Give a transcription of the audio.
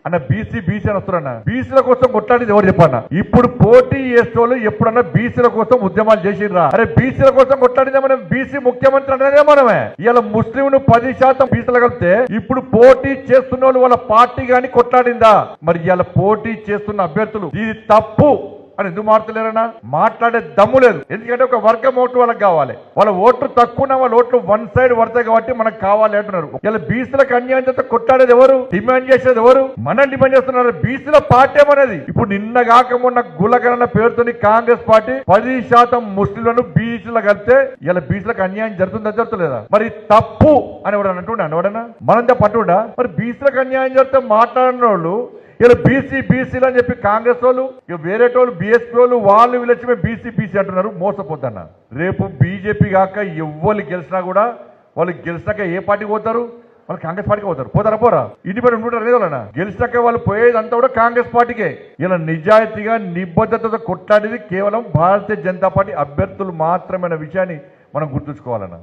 అన్న బీసీ అని వస్తున్నా బీసీల కోసం కొట్లాడేది ఎవరు చెప్పన్నా? ఇప్పుడు పోటీ చేసేవాళ్ళు ఎప్పుడన్నా బీసీల కోసం ఉద్యమాలు చేసిర్రా? అరే బీసీల కోసం కొట్లాడిందే మనం బీసీ ముఖ్యమంత్రి అనేదే మనమే. ఇలా ముస్లింను 10% బీసీలు కలిపితే ఇప్పుడు పోటీ చేస్తున్న వాళ్ళు వాళ్ళ పార్టీ గాని కొట్లాడిందా? మరి ఇలా పోటీ చేస్తున్న అభ్యర్థులు ఇది తప్పు అని ఎందుకు మాట్లాడలేరన్నా? మాట్లాడే దమ్ము లేదు. ఎందుకంటే ఒక వర్గం ఓటు వాళ్ళకి కావాలి. వాళ్ళ ఓట్లు తక్కువ వాళ్ళ ఓట్లు వన్ సైడ్ పడతాయి కాబట్టి మనకు కావాలి అంటున్నారు. ఇలా బీసీలకు అన్యాయం చేస్తే కొట్లాడేది ఎవరు? డిమాండ్ చేసేది ఎవరు? మనం డిమాండ్ చేస్తున్నారు. బీసీల పార్టీ ఏమనేది ఇప్పుడు నిన్న కాక మొన్న గులకరణ పేరుతోని కాంగ్రెస్ పార్టీ 10% ముస్లింలను బీసీలు కలిపితే ఇలా బీసీలకు అన్యాయం జరుగుతుందా జరుగుతలేదా? మరి తప్పు అని ఎవడన్నా అంటుండే అనవడన్నా? మనంతా పట్టుడా? మరి బీసీలకు అన్యాయం జరిగితే మాట్లాడిన వాళ్ళు ఇలా బీసీలు అని చెప్పి కాంగ్రెస్ వాళ్ళు వేరే వాళ్ళు బీఎస్పీ వాళ్ళు వీళ్ళొచ్చి బీసీ అంటున్నారు. మోసపోతున్నా. రేపు బీజేపీ కాక ఎవ్వరు గెలిచినా కూడా వాళ్ళు గెలిచినాక ఏ పార్టీకి పోతారు? వాళ్ళు కాంగ్రెస్ పార్టీకి పోతారు. పోరా? ఇండిపెండెంట్ ఉంటారు లేదా? గెలిచినాక వాళ్ళు పోయేదంతా కూడా కాంగ్రెస్ పార్టీకే. ఇలా నిజాయితీగా నిబద్ధతతో కొట్లాడేది కేవలం భారతీయ జనతా పార్టీ అభ్యర్థులు మాత్రమే అనే విషయాన్ని మనం గుర్తుంచుకోవాలన్నా.